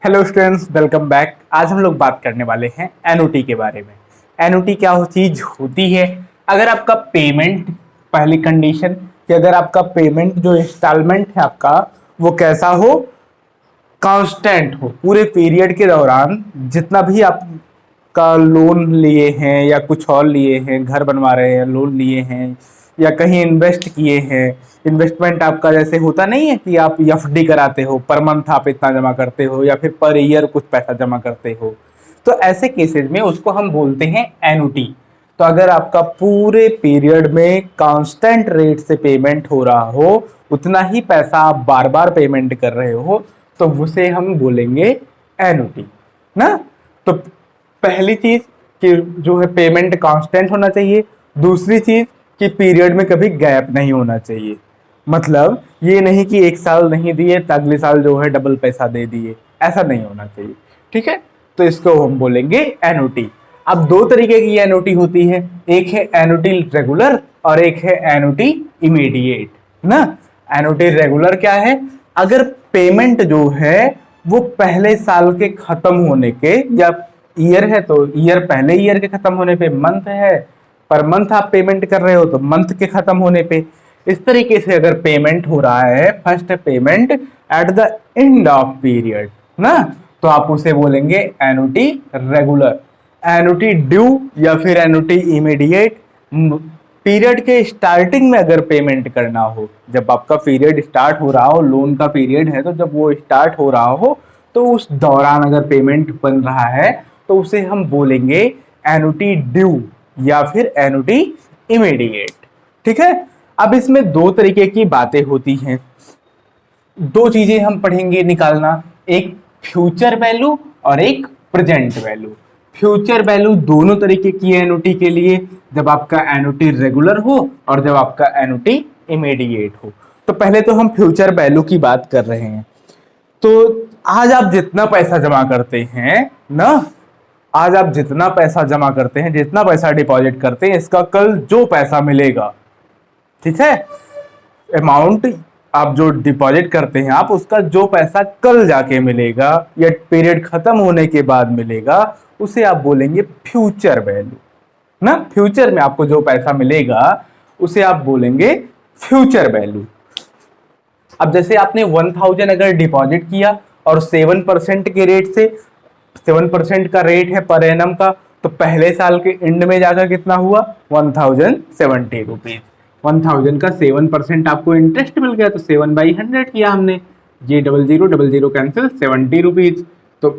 Hello students, welcome back. आज हम लोग बात करने वाले हैं एनओटी के बारे में। एनओटी क्या चीज होती है? अगर आपका पेमेंट, पहली कंडीशन कि अगर आपका पेमेंट जो इंस्टॉलमेंट है आपका वो कैसा हो, कांस्टेंट हो, पूरे पीरियड के दौरान जितना भी आपका लोन लिए हैं या कुछ और लिए हैं, घर बनवा रहे हैं, लोन लिए हैं या कहीं इन्वेस्ट किए हैं, इन्वेस्टमेंट आपका जैसे होता नहीं है कि आप एफडी कराते हो, पर मंथ आप इतना जमा करते हो या फिर पर ईयर कुछ पैसा जमा करते हो, तो ऐसे केसेस में उसको हम बोलते हैं एनुटी। तो अगर आपका पूरे पीरियड में कांस्टेंट रेट से पेमेंट हो रहा हो, उतना ही पैसा आप बार बार पेमेंट कर रहे हो, तो उसे हम बोलेंगे एनुटी ना। तो पहली चीज कि जो है पेमेंट कांस्टेंट होना चाहिए। दूसरी चीज कि पीरियड में कभी गैप नहीं होना चाहिए। मतलब ये नहीं कि एक साल नहीं दिए तो अगले साल जो है डबल पैसा दे दिए, ऐसा नहीं होना चाहिए। ठीक है, तो इसको हम बोलेंगे एनुटी। अब दो तरीके की एनुटी होती है, एक है एनुटी रेगुलर और एक है एनुटी इमीडिएट ना। एनुटी रेगुलर क्या है? अगर पेमेंट जो है वो पहले साल के खत्म होने के, या ईयर है तो ईयर पहले ईयर के खत्म होने पे, मंथ है पर मंथ आप पेमेंट कर रहे हो तो मंथ के खत्म होने पे, इस तरीके से अगर पेमेंट हो रहा है, first payment eight the end of period ना, तो आप उसे बोलेंगे एनुटी रेगुलर। एनुटी ड्यू या फिर एनुटी इमीडिएट, पीरियड के स्टार्टिंग में अगर पेमेंट करना हो, जब आपका पीरियड स्टार्ट हो रहा हो, लोन का पीरियड है तो जब वो स्टार्ट हो रहा हो तो उस दौरान अगर पेमेंट बन रहा है तो उसे हम बोलेंगे एनुटी ड्यू या फिर एनुटी इमीडिएट। ठीक है, अब इसमें दो तरीके की बातें होती हैं, दो चीजें हम पढ़ेंगे निकालना, एक फ्यूचर वैल्यू और एक प्रेजेंट वैल्यू। फ्यूचर वैल्यू दोनों तरीके की है एनुटी के लिए, जब आपका एनुटी रेगुलर हो और जब आपका एनुटी इमीडिएट हो। तो पहले तो हम फ्यूचर वैल्यू की बात कर रहे हैं। तो आज आप जितना पैसा जमा करते हैं ना, आज आप जितना पैसा जमा करते हैं, जितना पैसा डिपॉजिट करते हैं, इसका कल जो पैसा मिलेगा, ठीक है, अमाउंट आप जो डिपॉजिट करते हैं आप, उसका जो पैसा कल जाके मिलेगा या पीरियड खत्म होने के बाद मिलेगा, उसे आप बोलेंगे फ्यूचर वैल्यू ना। फ्यूचर में आपको जो पैसा मिलेगा उसे आप बोलेंगे फ्यूचर वैल्यू। अब जैसे आपने 1000 अगर डिपॉजिट किया और 7% के रेट से, 7% का रेट है पर एनम का, तो पहले साल के एंड में जाकर कितना हुआ? 1070 रुपीज। 1000 का 7% आपको इंटरेस्ट मिल गया, तो 7/100 किया हमने, ये 0000 कैंसिल, 70 रुपीज। तो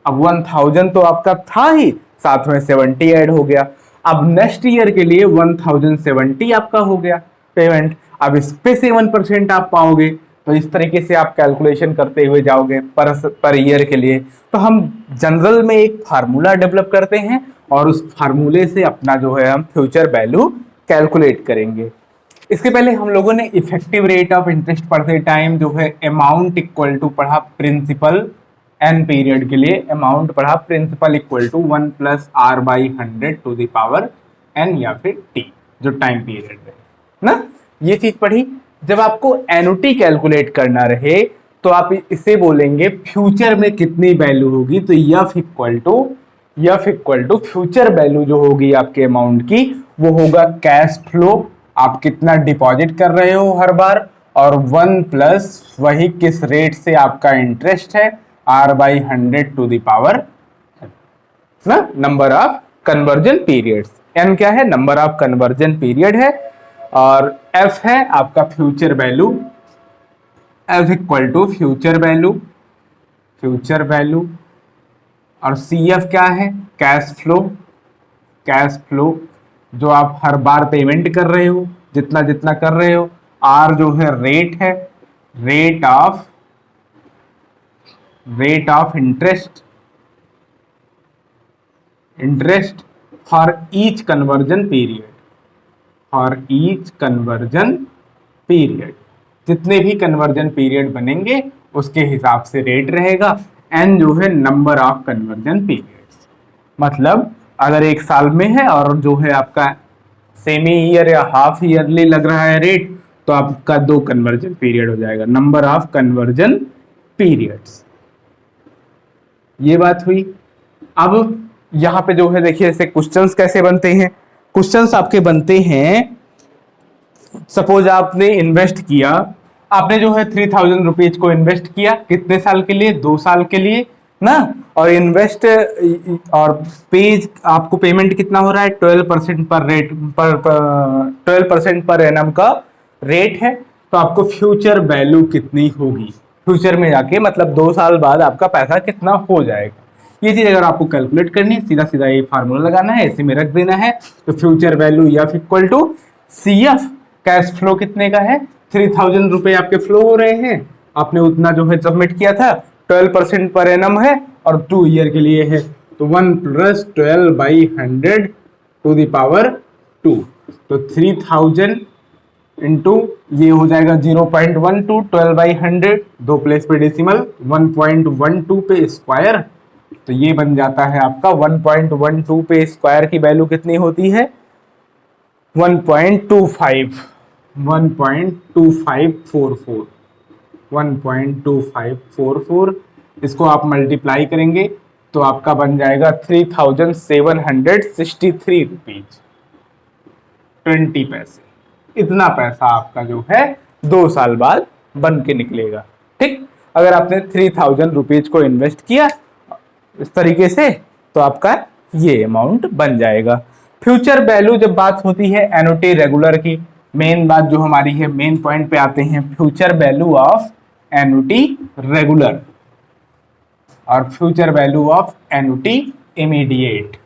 अब 1000 तो आपका था ही, साथ में 70 ऐड हो गया। अब नेक्स्ट ईयर के लिए 1070 आपका हो गया पेमेंट। अब इस पे 7% आप पाओगे, तो इस तरीके से आप कैलकुलेशन करते हुए जाओगे पर ईयर के लिए। तो हम जनरल में एक फार्मूला डेवलप करते हैं और उस फार्मूले से अपना जो है हम फ्यूचर वैल्यू कैलकुलेट करेंगे। इसके पहले हम लोगों ने इफेक्टिव रेट ऑफ इंटरेस्ट पढ़ते टाइम जो है अमाउंट इक्वल टू पढ़ा प्रिंसिपल, एन पीरियड के लिए अमाउंट पढ़ा principal equal to 1 + r/100 to the power n या फिर t, जो टाइम पीरियड है ना, ये चीज पढ़ी। जब आपको एनुटी कैलकुलेट करना रहे तो आप इसे बोलेंगे फ्यूचर में कितनी वैल्यू होगी, तो f equal to future value जो होगी आपके अमाउंट की, वो होगा कैश फ्लो, आप कितना डिपॉजिट कर रहे हो हर बार, और 1 प्लस वही किस रेट से आपका इंटरेस्ट है, r/100 टू द पावर ना, number of conversion periods. n क्या है? नंबर ऑफ कन्वर्जन पीरियड है, और f है आपका future value, f equal to future value, और cf क्या है? कैश फ्लो जो आप हर बार पेमेंट कर रहे हो, जितना जितना कर रहे हो। r जो है रेट है, rate of interest for each conversion period, जितने भी कन्वर्जन पीरियड बनेंगे उसके हिसाब से रेट रहेगा। n जो है नंबर ऑफ कन्वर्जन पीरियड्स, मतलब अगर एक साल में है और जो है आपका सेमी ईयर या हाफ ईयरली लग रहा है रेट, तो आपका 2 कन्वर्जन पीरियड हो जाएगा, नंबर ऑफ कन्वर्जन पीरियड्स। ये बात हुई। अब यहाँ पे जो है देखिए ऐसे क्वेश्चंस कैसे बनते हैं। क्वेश्चंस आपके बनते हैं, सपोज आपने इन्वेस्ट किया, आपने जो है 3000 रुपीज को इन्वेस्ट किया, कितने साल के लिए, 2 साल के लिए ना। और इन्वेस्ट और पेज आपको पेमेंट कितना हो रहा है, 12% पर रेट पर 12% पर एनम का रेट है। तो आपको फ्यूचर वैल्यू कितनी होगी, फ्यूचर में जाके मतलब 2 साल बाद आपका पैसा कितना हो जाएगा। ये चीज अगर आपको कैलकुलेट करनी है, सीधा सीधा ये फार्मूला लगाना है, इसी में रख देना है। तो future value f equal to C f, cash flow कितने का है, 3000 रुपए आपके फ्लो हो रहे हैं, आपने उतना जो है सबमिट किया था, 12% पर एनम है और 2 ईयर के लिए है। तो 1 + 12/100 टू द पावर 2। तो 3000 इंटू ये हो जाएगा 0.12, 12/100, 2 प्लेस पे डेसिमल, 1.12 पे स्क्वायर। तो ये बन जाता है आपका 1.12 पे स्क्वायर की वैल्यू कितनी होती है, 1.25, 1.2544, 1.2544। इसको आप मल्टीप्लाई करेंगे तो आपका बन जाएगा 3763 रुपीज 20 पैसे। इतना पैसा आपका जो है 2 साल बाद बन के निकलेगा। ठीक, अगर आपने 3000 रुपीज को इन्वेस्ट किया इस तरीके से तो आपका ये अमाउंट बन जाएगा। फ्यूचर वैल्यू जब बात होती है एनुटी रेगुलर की, मेन बात जो हमारी है, मेन पॉइंट पे आते हैं, future value of annuity regular और future value of annuity immediate.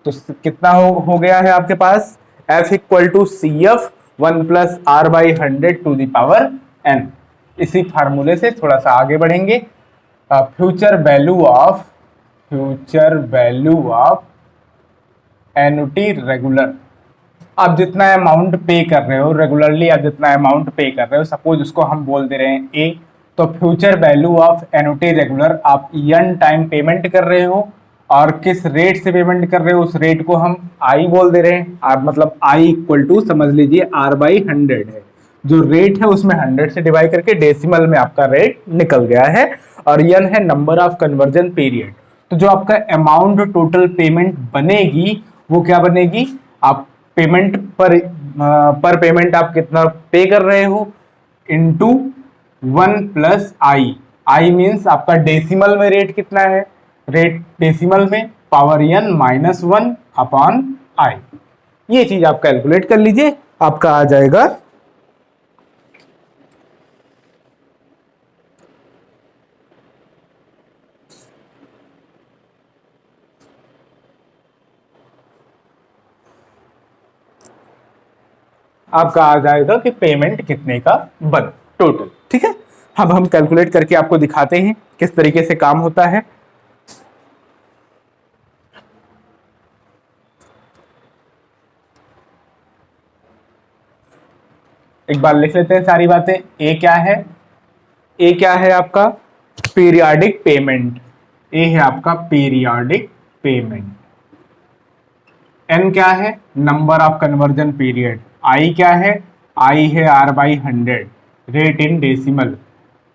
तो कितना हो गया है आपके पास, F equal to C F 1 + R/100 to the power n। इसी फार्मूले से थोड़ा सा आगे बढ़ेंगे। Future value of annuity regular, आप जितना अमाउंट पे कर रहे हो रेगुलरली, आप जितना अमाउंट पे कर रहे हो, सपोज उसको हम बोल दे रहे हैं ए, तो future value of annuity regular आप n टाइम पेमेंट कर रहे हो और किस रेट से पेमेंट कर रहे हो उस रेट को हम आई बोल दे रहे हैं। आप मतलब आई इक्वल टू समझ लीजिए R/100 है, जो रेट है उसमें 100 से डिवाइड करके डेसिमल में आपका रेट निकल गया है, और n है नंबर ऑफ कन्वर्जन पीरियड। तो जो आपका अमाउंट टोटल पेमेंट बनेगी वो क्या बनेगी, आप पेमेंट पर पेमेंट आप कितना पे कर रहे हो इनटू 1 + आई। आई मीन्स आपका डेसिमल में रेट कितना है, रेट डेसिमल में पावर n -1 अपॉन आई। ये चीज आप कैलकुलेट कर लीजिए, आपका आ जाएगा कि पेमेंट कितने का बन टोटल। ठीक है, अब हम कैलकुलेट करके आपको दिखाते हैं किस तरीके से काम होता है। एक बार लिख लेते हैं सारी बातें। ए क्या है, ए क्या है आपका पीरियाडिक पेमेंट, ए है आपका पीरियाडिक पेमेंट। एन क्या है, नंबर ऑफ कन्वर्जन पीरियड। आई क्या है, आई है R/100, rate in decimal,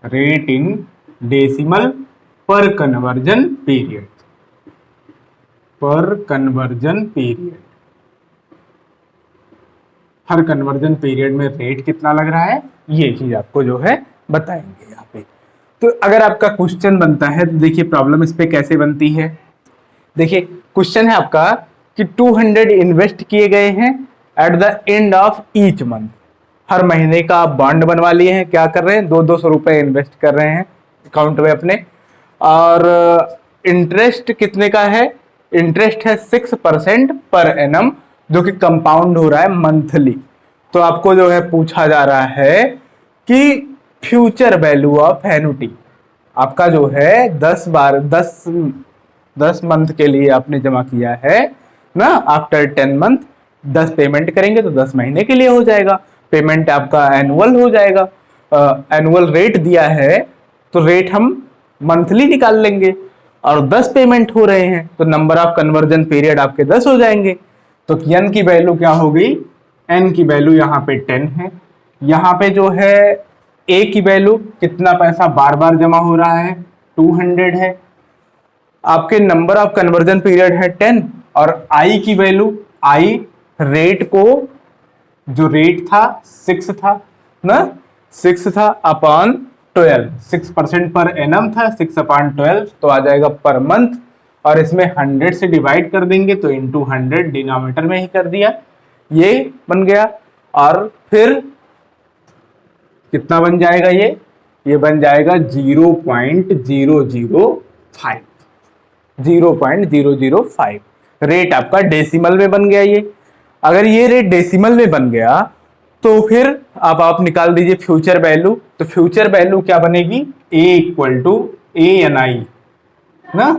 rate in decimal पर कन्वर्जन पीरियड, पर कन्वर्जन पीरियड। हर कन्वर्जन पीरियड में रेट कितना लग रहा है, ये चीज आपको जो है बताएंगे यहाँ पे। तो अगर आपका क्वेश्चन बनता है तो देखिए प्रॉब्लम इस पे कैसे बनती है। देखिए क्वेश्चन है आपका कि 200 इन्वेस्ट किए गए हैं at the end of each month. हर महीने का आप बॉन्ड बनवा लिए हैं, क्या कर रहे हैं, 200 रुपए इन्वेस्ट कर रहे हैं अकाउंट में अपने, और इंटरेस्ट कितने का है, इंटरेस्ट है 6% पर एनम, जो कि कंपाउंड हो रहा है मंथली। तो आपको जो है पूछा जा रहा है कि फ्यूचर वैल्यू ऑफ एनुटी आपका जो है 10 मंथ के लिए आपने जमा किया है ना, आफ्टर 10 मंथ 10 पेमेंट करेंगे तो 10 महीने के लिए हो जाएगा, पेमेंट आपका एनुअल हो जाएगा। एनुअल रेट दिया है तो रेट हम मंथली निकाल लेंगे, और 10 पेमेंट हो रहे हैं तो नंबर ऑफ कन्वर्जन पीरियड आपके 10 हो जाएंगे। तो n की वैल्यू क्या हो गई, n की वैल्यू यहाँ पे 10 है, यहाँ पे जो है a की वैल्यू कितना पैसा बार बार जमा हो रहा है, 200 है, आपके नंबर ऑफ कन्वर्जन पीरियड है 10, और आई की वैल्यू, आई रेट को, जो रेट था 6 था ना, 6 था अपॉन 12, 6% पर एनम था, 6 अपॉन 12 तो आ जाएगा पर मंथ, और इसमें 100 से डिवाइड कर देंगे तो इंटू 100 डिनोमिनेटर में ही कर दिया, ये बन गया। और फिर कितना बन जाएगा ये बन जाएगा 0.005, 0.005 रेट आपका डेसिमल में बन गया। ये अगर ये रेट डेसिमल में बन गया तो फिर अब आप निकाल दीजिए फ्यूचर वैल्यू, तो फ्यूचर वैल्यू क्या बनेगी, ए इक्वल टू ए एन आई ना,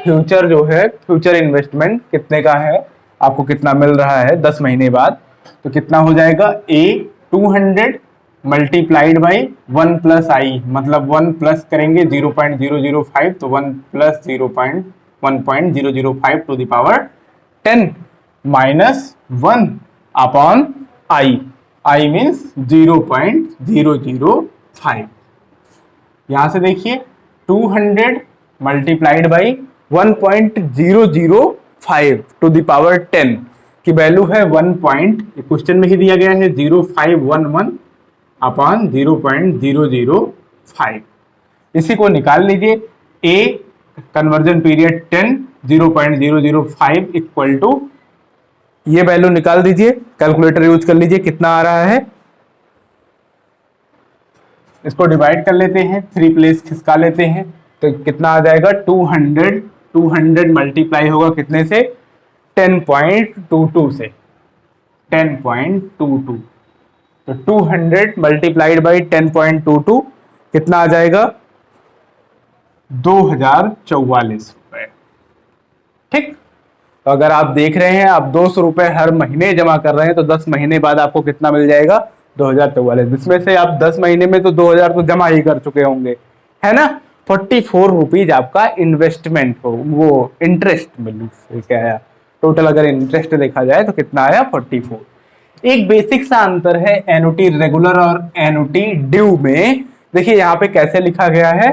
फ्यूचर जो है, फ्यूचर इन्वेस्टमेंट कितने का है, आपको कितना मिल रहा है 10 महीने बाद, तो कितना हो जाएगा a 200 multiplied by 1 plus i, मतलब 1 प्लस करेंगे 0.005, तो 1 plus 1.005 to the power 10 minus 1 upon i, i means 0.005। यहां से देखिए 200 multiplied by 1.005 to the power 10 की वैल्यू है 1 पॉइंट, क्वेश्चन में ही दिया गया है 0511 अपॉन 0.005। इसी को निकाल लीजिए, ए कन्वर्जन पीरियड 10, 0.005 इक्वल टू, ये वैल्यू निकाल दीजिए, कैलकुलेटर यूज कर लीजिए, कितना आ रहा है, इसको डिवाइड कर लेते हैं, 3 प्लेस खिसका लेते हैं, तो कितना आ जाएगा 200 मल्टीप्लाई होगा कितने से, 10.22 से, 10.22, तो 200 मल्टीप्लाइड बाई 10.22 कितना आ जाएगा 2044 रुपए। ठीक, तो अगर आप देख रहे हैं आप 200 रुपए हर महीने जमा कर रहे हैं तो 10 महीने बाद आपको कितना मिल जाएगा 2044, जिसमें से आप 10 महीने में तो 2000 तो जमा ही कर चुके होंगे, है ना। 44 रुपीज आपका इन्वेस्टमेंट हो, वो इंटरेस्ट मिलू क्या आया, टोटल अगर इंटरेस्ट देखा जाए तो कितना आया 44। एक बेसिक सा अंतर है एनुटी रेगुलर और एनुटी ड्यू में। देखिए यहाँ पे कैसे लिखा गया है,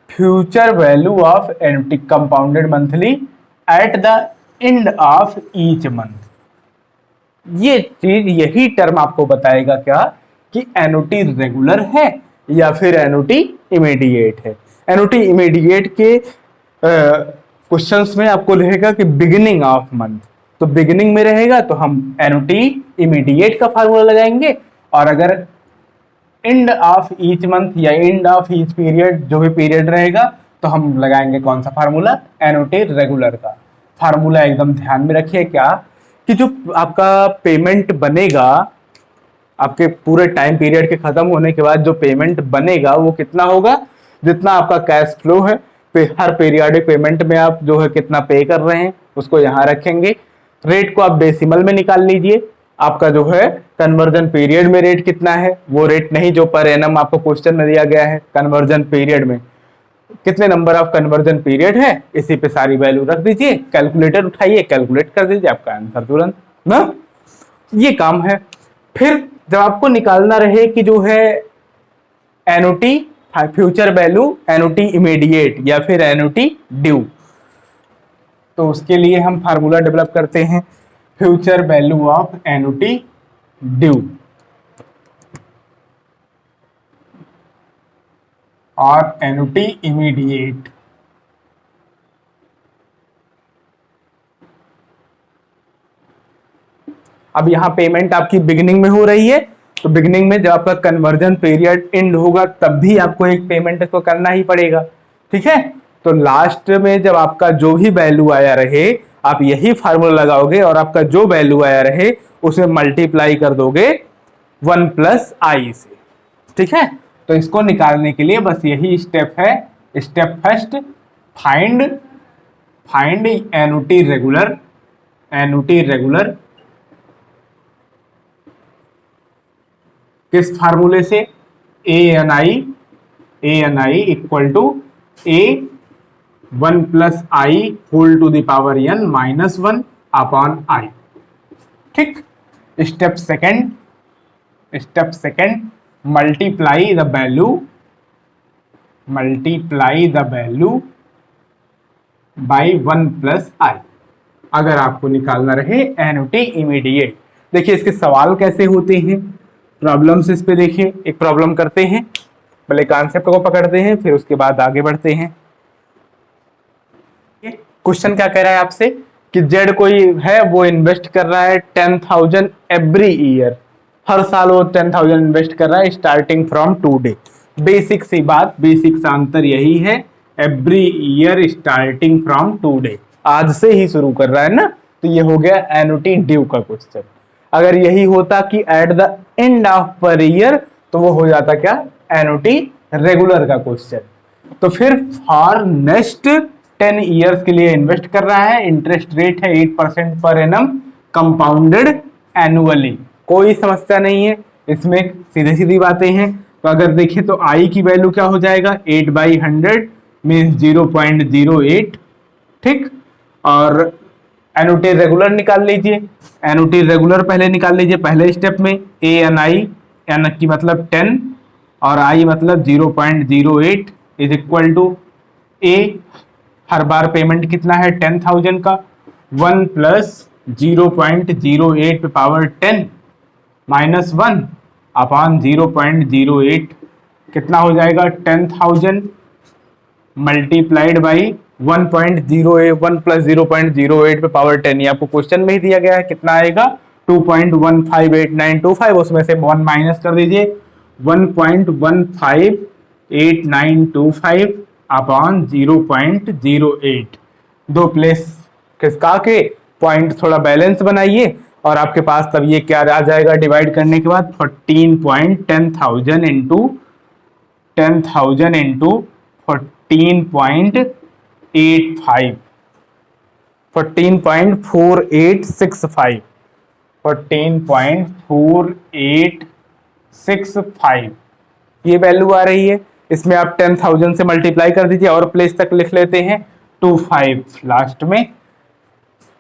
future value of annuity compounded monthly eight the end of each month. ये चीज, यही टर्म आपको बताएगा क्या कि एनुटी रेगुलर है या फिर एनुटी इमीडिएट है। एनुटी इमीडिएट के क्वेश्चंस में आपको रहेगा कि बिगिनिंग ऑफ मंथ, तो बिगिनिंग में रहेगा तो हम एनुटी इमीडिएट का फार्मूला लगाएंगे, और अगर एंड ऑफ ईच मंथ या एंड ऑफ ईच पीरियड, जो भी पीरियड रहेगा, तो हम लगाएंगे कौन सा फार्मूला, एनुटी रेगुलर का फार्मूला। एकदम ध्यान में रखिए क्या कि जो आपका पेमेंट बनेगा आपके पूरे टाइम पीरियड के खत्म होने के बाद, जो पेमेंट बनेगा वो कितना होगा, जितना आपका कैश फ्लो है, हर पीरियडिक पेमेंट में आप जो है कितना पे कर रहे हैं उसको यहाँ रखेंगे। रेट को आप डेसिमल में निकाल लीजिए, आपका जो है कन्वर्जन पीरियड में रेट कितना है, वो रेट नहीं जो पर एनम आपको क्वेश्चन में दिया गया है, कन्वर्जन पीरियड में कितने नंबर ऑफ कन्वर्जन पीरियड है, इसी पे सारी वैल्यू रख दीजिए, कैलकुलेटर उठाइए, कैलकुलेट कर दीजिए, आपका आंसर तुरंत ना, ये काम है। फिर जब आपको निकालना रहे कि जो है annuity future value, annuity immediate या फिर एनुटी ड्यू, तो उसके लिए हम फार्मूला डेवलप करते हैं, future value of annuity due और एनुटी इमीडिएट। अब यहां पेमेंट आपकी बिगिनिंग में हो रही है, तो बिगिनिंग में जब आपका कन्वर्जन पीरियड एंड होगा तब भी आपको एक पेमेंट को करना ही पड़ेगा, ठीक है। तो लास्ट में जब आपका जो भी वैल्यू आया रहे, आप यही फार्मूला लगाओगे और आपका जो वैल्यू आया रहे उसे मल्टीप्लाई कर दोगे 1 प्लस आई से, ठीक है। तो इसको निकालने के लिए बस यही स्टेप है। Step first, find annuity regular, annuity regular किस फार्मूले से, A N I equal to A 1 plus I whole to the power N minus 1 upon I, ठीक। Step second, multiply the value multiply the value by 1 plus I, अगर आपको निकालना रहे annuity immediate. देखिए इसके सवाल कैसे होते हैं, प्रॉब्लम्स इस पे देखिए, एक प्रॉब्लम करते हैं, पहले कॉन्सेप्ट को पकड़ते हैं, फिर उसके बाद आगे बढ़ते हैं। क्वेश्चन क्या कह रहा है आपसे कि जेड कोई है, वो इन्वेस्ट कर रहा है 10,000 एवरी ईयर, हर साल वो 10,000 इन्वेस्ट कर रहा है स्टार्टिंग फ्रॉम टुडे। बेसिक सी बात, बेसिक सा अंतर यही है, every year starting from today, आज से ही शुरू कर रहा है ना, तो ये हो गया एनुटी ड्यू का क्वेश्चन। अगर यही होता कि eight the end of per year, तो वो हो जाता क्या, एनुटी रेगुलर का क्वेश्चन। तो फिर फॉर नेक्स्ट 10 ईयर्स के लिए इन्वेस्ट कर रहा है, इंटरेस्ट रेट है 8% पर एनम, कंपाउंडेड एनुअली, कोई समस्या नहीं है इसमें, सीधी सीधी बातें हैं। तो अगर देखें तो आई की वैल्यू क्या हो जाएगा, 8/100 मीन्स 0.08, ठीक। और एनुटी रेगुलर निकाल लीजिए, एनुटी रेगुलर पहले निकाल लीजिए, पहले स्टेप में ए एन आई, एन की मतलब 10 और आई मतलब 0.08 इज इक्वल टू ए, हर बार पेमेंट कितना है 10,000 का, 1 प्लस 0.08 पे पावर 10 माइनस 1 अपॉन 0.08 कितना हो जाएगा 10,000 मल्टीप्लाइड बाई 1.08, 1 प्लस 0.08 पे पावर 10, ये आपको क्वेश्चन में ही दिया गया है, कितना आएगा 2.158925, उसमें से 1 माइनस कर दीजिए, 1.158925 अपॉन 0.08, दो प्लेस खिसका के पॉइंट थोड़ा बैलेंस बनाइए और आपके पास तब ये क्या आ जाएगा डिवाइड करने के बाद 14.10,000 इंटू 10,000 इंटू 14.85, 14.4865, 14.4865 ये वैल्यू आ रही है। इसमें आप 10,000 से मल्टीप्लाई कर दीजिए और प्लेस तक लिख लेते हैं 25 लास्ट में,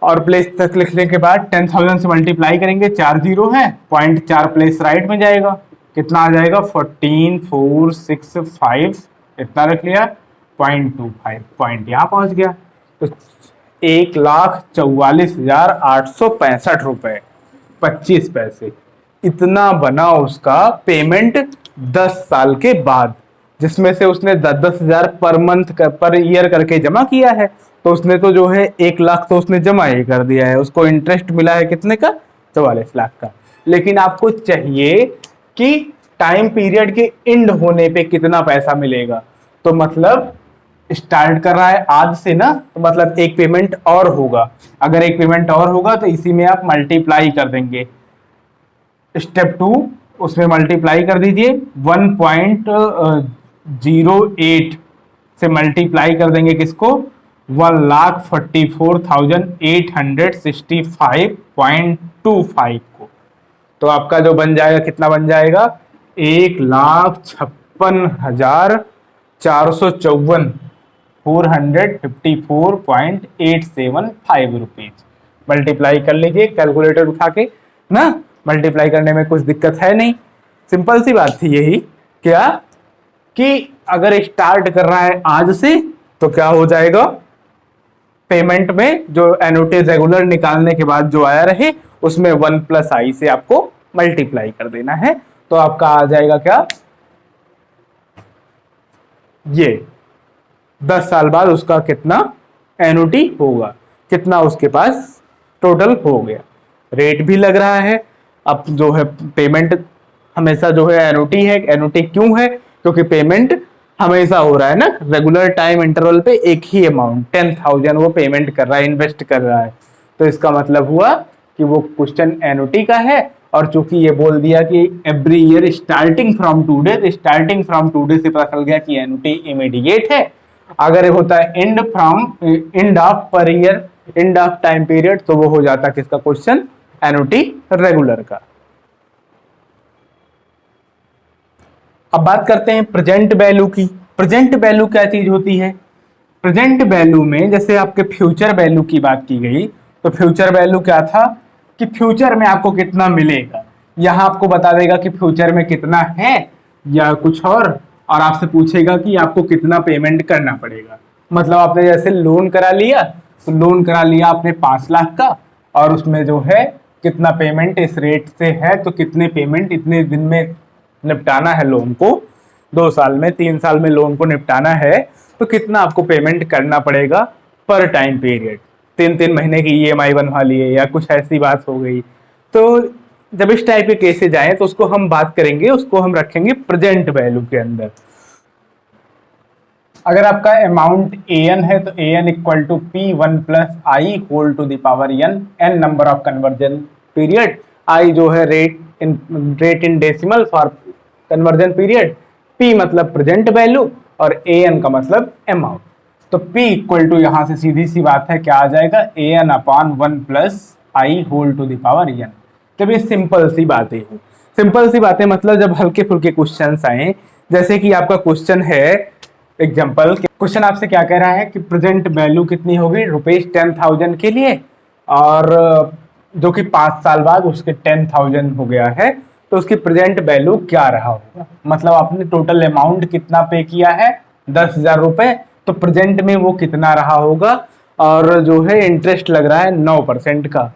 और प्लेस तक लिखने के बाद 10,000 से मल्टीप्लाई करेंगे, 4 जीरो है, 0.4 प्लेस राइट में जाएगा, कितना आ जाएगा 14,465, इतना रख लिया, 0.25 पॉइंट यहाँ पहुंच गया, तो 1,44,865 रुपए 25 पैसे, इतना बना उसका पेमेंट 10 साल के बाद, जिसमें से उसने 10,000 पर मंथ पर ईयर करके जमा किया है, तो उसने तो जो है 1 लाख तो उसने जमा ही कर दिया है, उसको इंटरेस्ट मिला है कितने का 44 लाख का। लेकिन आपको चाहिए कि टाइम पीरियड के एंड होने पे कितना पैसा मिलेगा, तो मतलब स्टार्ट कर रहा है आज से ना, तो मतलब एक पेमेंट और होगा, अगर एक पेमेंट और होगा तो इसी में आप मल्टीप्लाई कर देंगे, स्टेप 2 उसमें मल्टीप्लाई कर दीजिए, 1.08 से मल्टीप्लाई कर देंगे किसको, 1,44,865.25 को, तो आपका जो बन जाएगा कितना बन जाएगा 1,56,454 454.875 रुपीज। मल्टीप्लाई कर लीजिए कैलकुलेटर उठा के ना, मल्टीप्लाई करने में कुछ दिक्कत है नहीं, सिंपल सी बात थी यही, क्या कि अगर स्टार्ट कर रहा है आज से तो क्या हो जाएगा, पेमेंट में जो एनुटी रेगुलर निकालने के बाद जो आया रहे उसमें 1 प्लस आई से आपको मल्टीप्लाई कर देना है, तो आपका आ जाएगा क्या, ये 10 साल बाद उसका कितना एनुटी होगा, कितना उसके पास टोटल हो गया, रेट भी लग रहा है। अब जो है पेमेंट हमेशा जो है एनुटी है, एनुटी क्यों है, क्योंकि पेमेंट हमेशा हो रहा है ना, रेगुलर टाइम इंटरवल पे एक ही अमाउंट 10,000 वो पेमेंट कर रहा है, इन्वेस्ट कर रहा है, तो इसका मतलब हुआ कि वो क्वेश्चन एनुटी का है। और चूंकि ये बोल दिया कि every year starting from today, तो स्टार्टिंग फ्रॉम टुडे से पता चल गया कि एनुटी इमीडिएट है। अगर होता है end of per year, end of time period, तो वो हो जाता किसका क्वेश्चन, एनुटी रेगुलर का। अब बात करते हैं प्रेजेंट वैल्यू की। प्रेजेंट वैल्यू क्या चीज होती है, प्रेजेंट वैल्यू में जैसे आपके फ्यूचर वैल्यू की बात की गई, तो फ्यूचर वैल्यू क्या था कि फ्यूचर में आपको कितना मिलेगा, यहां आपको बता देगा कि फ्यूचर में कितना है या कुछ और आपसे पूछेगा कि आपको कितना पेमेंट करना पड़ेगा। मतलब आपने जैसे लोन करा लिया, तो लोन करा लिया आपने 5 लाख का, और उसमें जो है कितना पेमेंट इस रेट से है, तो कितने पेमेंट इतने दिन में निपटाना है लोन को, 2 साल में 3 साल में लोन को निपटाना है, तो कितना आपको पेमेंट करना पड़ेगा पर टाइम पीरियड। 3-3 महीने की ईएमआई बनवा लिए या कुछ ऐसी बात हो गई। तो जब इस टाइप के केसेज आए तो उसको हम बात करेंगे, उसको हम रखेंगे प्रेजेंट वैल्यू के अंदर। अगर आपका अमाउंट एन है तो N equal to P one plus I whole to the power N, N number of conversion period, I जो है rate in decimal for conversion period, P मतलब प्रेजेंट वैल्यू और एन का मतलब अमाउंट। तो P equal to यहाँ से सीधी सी बात है क्या आ जाएगा, n upon 1 plus I whole to the power n. जब ये सिंपल सी बातें हैं, सिंपल सी बातें मतलब जब हल्के फुल्के क्वेश्चंस आए, जैसे कि आपका क्वेश्चन है एग्जांपल, क्वेश्चन आपसे क्या कह रहा है कि प्रेजेंट वैल्यू कितनी होगी ₹10,000 के लिए, और जो कि 5 साल बाद उसके 10,000 हो गया है, तो उसकी प्रेजेंट वैल्यू क्या रहा होगा। मतलब आपने टोटल अमाउंट कितना पे किया है, 10,000 रुपए, तो प्रेजेंट में वो कितना रहा होगा, और जो है इंटरेस्ट लग रहा है 9% का।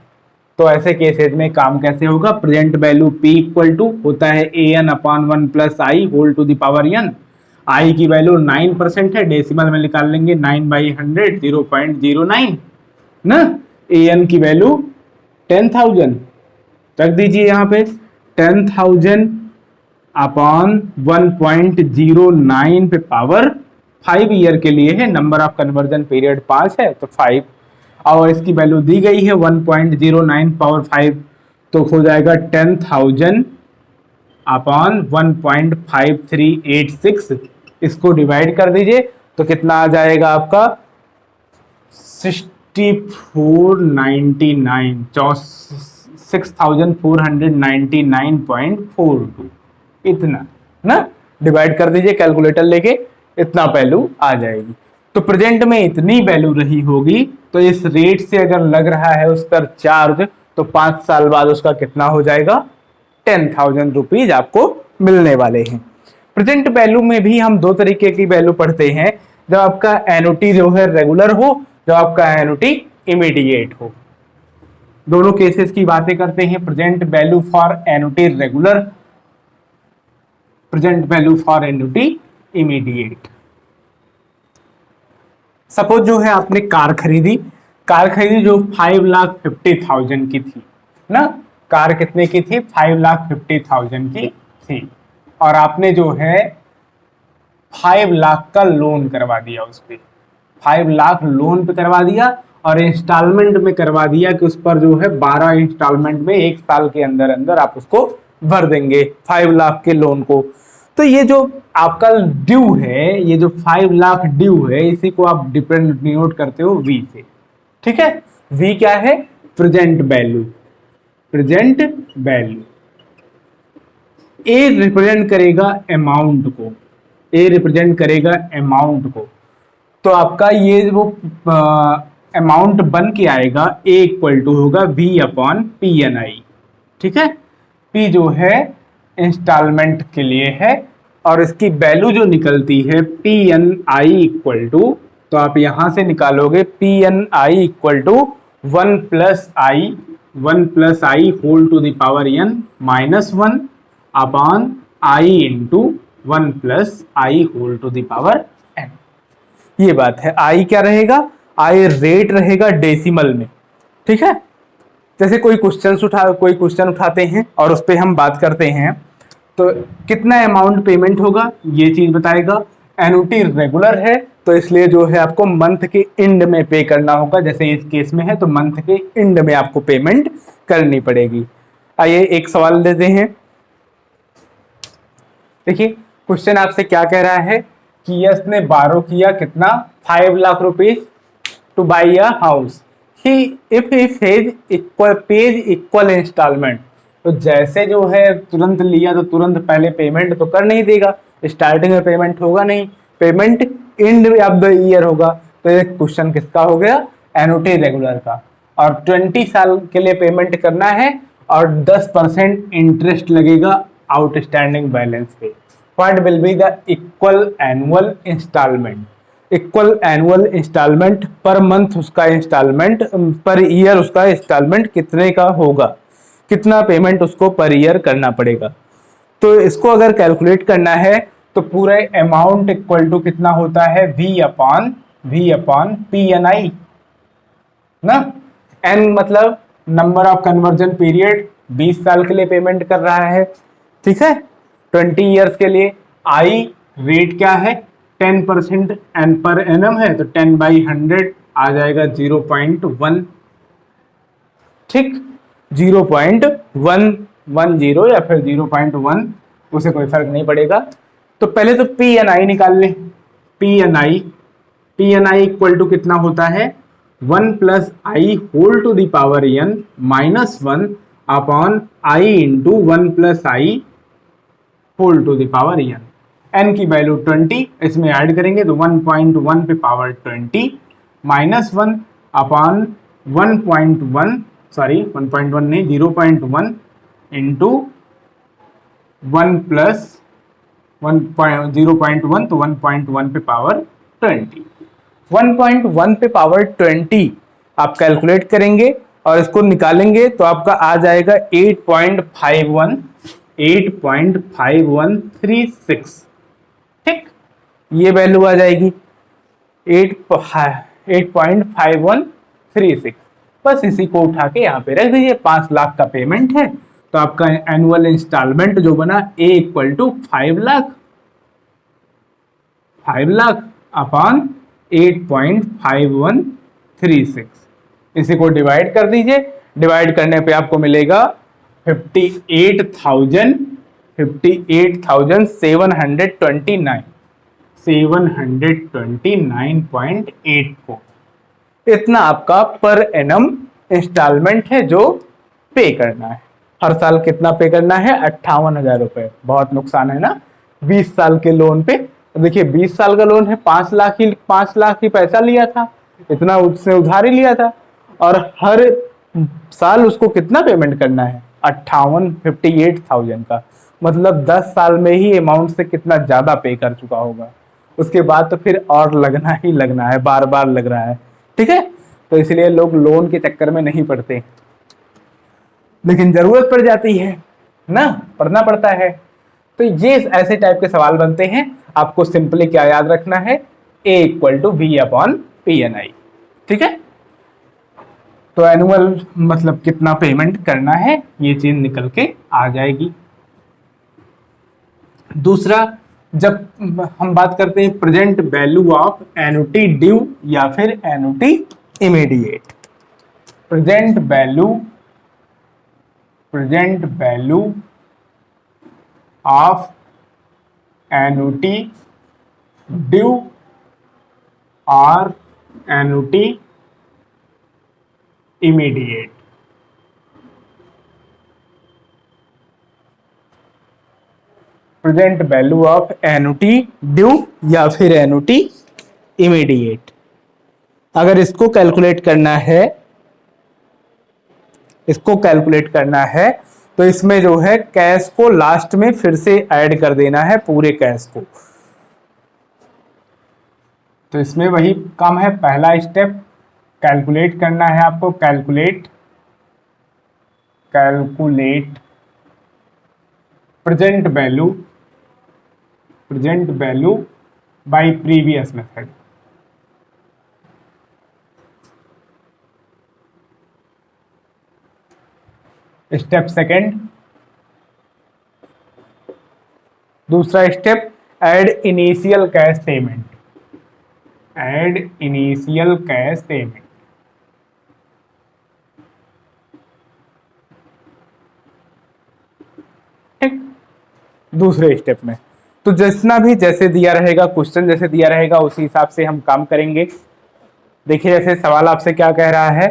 तो ऐसे केसेज में काम कैसे होगा, present value P equal to होता है N upon 1 plus I whole to the power N. I की वैल्यू 9% है, डेसिमल में निकाल लेंगे 9/100 0.09 ना। एन की वैल्यू 10,000 रख दीजिए यहाँ पे, 10,000 अपॉन 1.09 पे पावर 5 ईयर के लिए है, नंबर ऑफ कन्वर्जन पीरियड 5 है तो 5, और इसकी वैल्यू दी गई है 1.09 पावर 5, तो हो जाएगा 10,000 अपॉन 1.5386, इसको डिवाइड कर दीजिए तो कितना आ जाएगा आपका 6499.42 इतना ना, डिवाइड कर दीजिए कैलकुलेटर लेके, इतना वैल्यू आ जाएगी। तो प्रेजेंट में इतनी वैल्यू रही होगी, तो इस रेट से अगर लग रहा है उस पर चार्ज, तो 5 साल बाद उसका कितना हो जाएगा, 10,000 रुपीज आपको मिलने वाले हैं। प्रेजेंट वैल्यू में भी हम 2 तरीके की वैल्यू पढ़ते हैं, जब आपका एनुटी जो है रेगुलर हो, जब आपका एनुटी इमीडिएट हो। दोनों केसेस की बातें करते हैं, present value for annuity regular, present value for annuity immediate. Suppose जो है आपने कार खरीदी जो 5,50,000 की थी ना, कार कितने की थी, 5,50,000 की थी, और आपने जो है 5 लाख का लोन करवा दिया उस पर, 5 लाख लोन पे करवा दिया, और इंस्टॉलमेंट में करवा दिया कि उस पर जो है 12 इंस्टॉलमेंट में 1 साल के अंदर अंदर आप उसको भर देंगे 5 लाख के लोन को। तो ये जो आपका ड्यू है, ये जो 5 लाख ड्यू है, इसी को आप डिनोट करते हो V से, ठीक है। V क्या है, present value, present value. A represent करेगा अमाउंट को, A रिप्रेजेंट करेगा अमाउंट को, तो आपका ये वो अमाउंट बन के आएगा, A इक्वल टू होगा V अपॉन PNI, ठीक है। P जो है इंस्टॉलमेंट के लिए है, और इसकी वैल्यू जो निकलती है PNI इक्वल टू, तो आप यहां से निकालोगे PNI equal to 1 plus I whole to the power n minus 1 upon I into 1 plus I whole to the power n। ये बात है, I क्या रहेगा, I रेट रहेगा डेसिमल में, ठीक है। जैसे कोई क्वेश्चन उठाते हैं और उस पर हम बात करते हैं, तो कितना अमाउंट पेमेंट होगा ये चीज बताएगा। एनुटी रेगुलर है तो इसलिए जो है आपको मंथ के एंड में पे करना होगा, जैसे इस केस में है तो मंथ के एंड में आपको पेमेंट करनी पड़ेगी। आइए एक सवाल देते हैं, देखिए क्वेश्चन आपसे क्या कह रहा है कि यस ने बारो किया कितना, 5 lakh rupees to buy a house, if he pays equal instalment. तो जैसे जो है तुरंत लिया तो तुरंत पहले पेमेंट तो कर नहीं देगा, स्टार्टिंग में पेमेंट होगा नहीं, payment end of the year होगा। तो ये क्वेश्चन किसका हो गया, एनुटी रेगुलर का, और 20 साल के लिए पेमेंट करना है और 10% इंटरेस्ट लगेगा आउटस्टैंडिंग बैलेंस पे। What will be the equal annual instalment, equal annual instalment per month उसका इंस्टॉलमेंट, पर ईयर उसका इंस्टॉलमेंट कितने का होगा, कितना पेमेंट उसको पर ईयर करना पड़ेगा। तो इसको अगर कैलकुलेट करना है तो पूरा अमाउंट इक्वल टू कितना होता है, V अपॉन पी एन आई ना। एन मतलब नंबर ऑफ कन्वर्जन पीरियड, 20 साल के लिए पेमेंट कर रहा है, ठीक है, 20 ईयर्स के लिए। आई रेट क्या है, 10% एन पर एनम है, तो 10/100 आ जाएगा 0.1, ठीक, 0.110 या फिर 0.1, उसे कोई फर्क नहीं पड़ेगा। तो पहले तो पी एन आई निकाल लें। P N I equal to कितना होता है, 1 plus I whole to the power N minus 1 upon i into 1 plus I whole to the power N. N की वैल्यू 20, इसमें ऐड करेंगे तो 1.1 पे पावर 20 माइनस 1 अपॉन 1.1 नहीं 0.1 इंटू 1 प्लस 0.1 तो 1.1 पे पावर 20, 1.1 पे पावर 20 आप कैलकुलेट करेंगे और इसको निकालेंगे तो आपका आ जाएगा 8.5136, ठीक, ये वैल्यू आ जाएगी 8.5136। बस इसी को उठा के यहाँ पे रख दीजिए। 5 लाख का पेमेंट है तो आपका एनुअल इंस्टॉलमेंट जो बना ए इक्वल टू 5 लाख अपॉन 8.5136। इसी को डिवाइड कर दीजिए, डिवाइड करने पे आपको मिलेगा 729.84। इतना आपका पर एनम इंस्टॉलमेंट है जो पे करना है। हर साल कितना पे करना है, 58,000 रुपए। बहुत नुकसान है ना 20 साल के लोन पे। देखिए 20 साल का लोन है, 5 लाख ही पैसा लिया था, इतना उसने उधार ही लिया था, और हर साल उसको कितना पेमेंट करना है, 58,000 का। मतलब 10 साल में ही अमाउंट से कितना ज्यादा पे कर चुका होगा। उसके बाद तो फिर और लगना ही लगना है, बार बार लग रहा है, ठीक है। तो इसलिए लोग लोन के चक्कर में नहीं पड़ते, लेकिन जरूरत पड़ जाती है ना, पढ़ना पड़ता है। तो ये ऐसे टाइप के सवाल बनते हैं। आपको सिंपली क्या याद रखना है, A equal to V upon P N I, ठीक है। तो एनुअल मतलब कितना पेमेंट करना है, ये चीज निकल के आ जाएगी। दूसरा, जब हम बात करते हैं present value of annuity due या फिर annuity immediate, present value of annuity due और annuity immediate. Present value of annuity due या फिर एनुटी इमीडिएट, अगर इसको कैलकुलेट करना है तो इसमें जो है कैश को लास्ट में फिर से ऐड कर देना है, पूरे कैश को। तो इसमें वही काम है, पहला स्टेप कैलकुलेट करना है आपको, calculate present value by previous method. Step second, दूसरा step add initial cash payment, ठीक, दूसरे स्टेप में। तो जितना भी जैसे दिया रहेगा, क्वेश्चन जैसे दिया रहेगा उसी हिसाब से हम काम करेंगे। देखिए जैसे सवाल आपसे क्या कह रहा है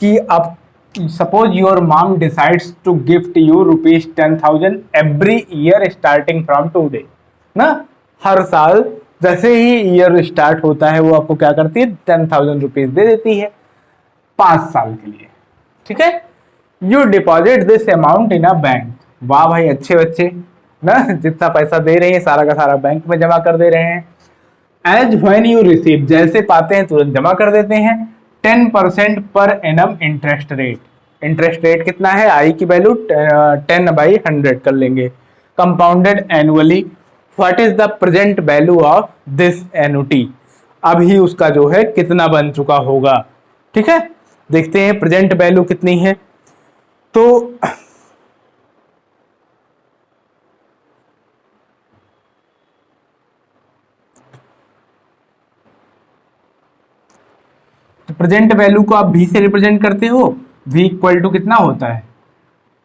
कि आप suppose your mom decides to gift you ₹10,000 every year starting from today ना। हर साल जैसे ही ईयर स्टार्ट होता है वो आपको क्या करती है, 10,000 रुपीज दे देती है 5 साल के लिए, ठीक है। You deposit this amount in a bank. वाह भाई अच्छे बच्चे, ना, जितना पैसा दे रहे हैं सारा का सारा बैंक में जमा कर दे रहे हैं। एज व्हेन यू रिसीव, जैसे पाते हैं तुरंत जमा कर देते हैं। 10% per annum interest rate, interest rate कितना है, आई की वैल्यू 10/100 कर लेंगे। Compounded annually, what is the present value of this annuity, अभी उसका जो है कितना बन चुका होगा। ठीक है, देखते हैं प्रेजेंट वैल्यू कितनी है। तो प्रेजेंट वैल्यू को आप v से रिप्रेजेंट करते हो। v इक्वल टू कितना होता है,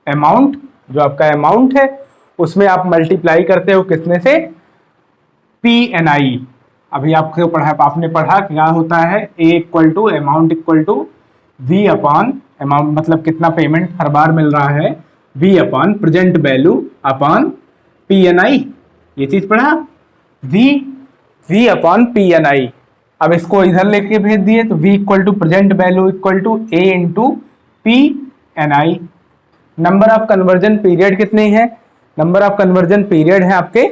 अमाउंट, जो आपका अमाउंट है उसमें आप मल्टीप्लाई करते हो कितने से, PNI। अभी आपको पढ़ा, आपने पढ़ा क्या होता है, a equal to amount equal to v upon amount, मतलब कितना पेमेंट हर बार मिल रहा है, v upon present value upon PNI। ये चीज पढ़ा, v अपॉन PNI। अब इसको इधर लेके भेज दिए तो v equal to present value equal to a into PNI। Number of conversion period कितने हैं, नंबर ऑफ कन्वर्जन पीरियड है आपके,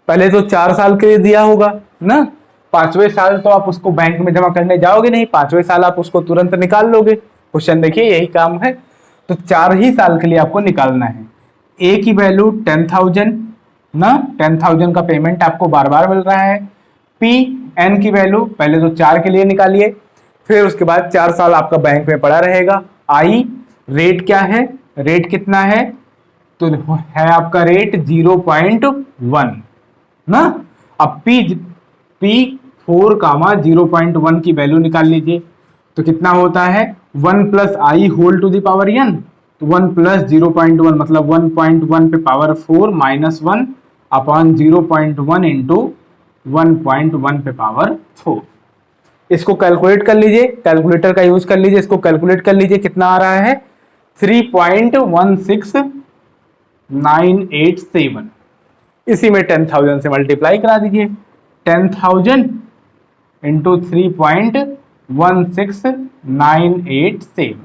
पहले तो 4 साल के लिए दिया होगा ना, 5वें साल तो आप उसको बैंक में जमा करने जाओगे नहीं, 5वें साल आप उसको तुरंत निकाल लोगे। क्वेश्चन देखिए यही काम है, तो 4 ही साल के लिए आपको निकालना है। ए की वैल्यू 10,000 ना, 10,000 का पेमेंट आपको बार बार मिल रहा है। पी एन की वैल्यू पहले तो 4 के लिए निकालिए, फिर उसके बाद 4 साल आपका बैंक में पड़ा रहेगा। आई रेट क्या है, रेट कितना है, तो है आपका रेट 0.1 ना। अब P4 कामा 0.1 की वैल्यू निकाल लीजिए, तो कितना होता है 1 plus I whole to the power n, तो 1 प्लस 0.1 मतलब 1.1 पे पावर 4 माइनस 1 अपॉन 0.1 इंटू 1.1 पे पावर 4। इसको कैलकुलेट कर लीजिए, कैलकुलेटर का यूज कर लीजिए, इसको कैलकुलेट कर लीजिए कितना आ रहा है 3.16987। इसी में 10,000 से मल्टीप्लाई करा दीजिए, 10,000 इंटू 3.16987,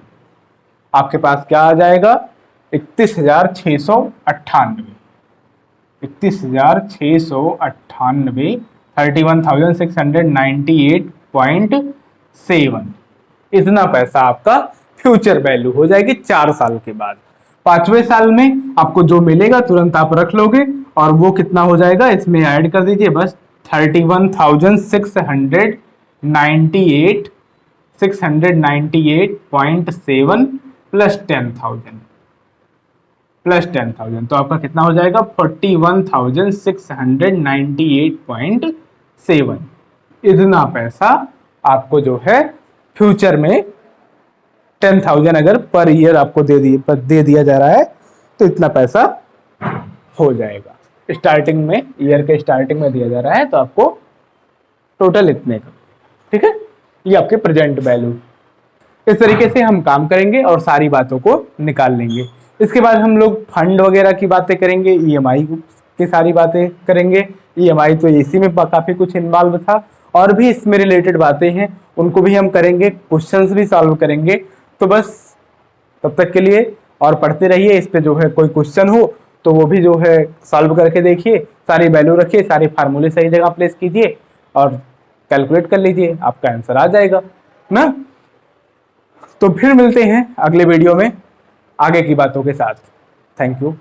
आपके पास क्या आ जाएगा 31,698, 31,698, 31,698.7। इतना पैसा आपका फ्यूचर वैल्यू हो जाएगी 4 साल के बाद। 5वें साल में आपको जो मिलेगा तुरंत आप रख लोगे, और वो कितना हो जाएगा इसमें ऐड कर दीजिए बस 31,698.7 प्लस 10,000 तो आपका कितना हो जाएगा 41,698.7। इतना पैसा आपको जो है फ्यूचर में 10,000 अगर पर ईयर आपको दे दिया जा रहा है तो इतना पैसा हो जाएगा। स्टार्टिंग में, ईयर के स्टार्टिंग में दिया जा रहा है तो आपको टोटल इतने का, ठीक है। ये आपके प्रेजेंट वैल्यू, इस तरीके से हम काम करेंगे और सारी बातों को निकाल लेंगे। इसके बाद हम लोग फंड वगैरह की बातें करेंगे, ईएमआई की सारी बातें करेंगे। ईएमआई तो इसी में काफी कुछ इन्वॉल्व था, और भी इसमें रिलेटेड बातें हैं उनको भी हम करेंगे, क्वेश्चंस भी सॉल्व करेंगे। तो बस तब तक के लिए और पढ़ते रहिए, इस पे जो है कोई क्वेश्चन हो तो वो भी जो है सॉल्व करके देखिए, सारी वैल्यू रखिए, सारे फार्मूले सही जगह प्लेस कीजिए और कैलकुलेट कर लीजिए, आपका आंसर आ जाएगा ना। तो फिर मिलते हैं अगले वीडियो में आगे की बातों के साथ। Thank you.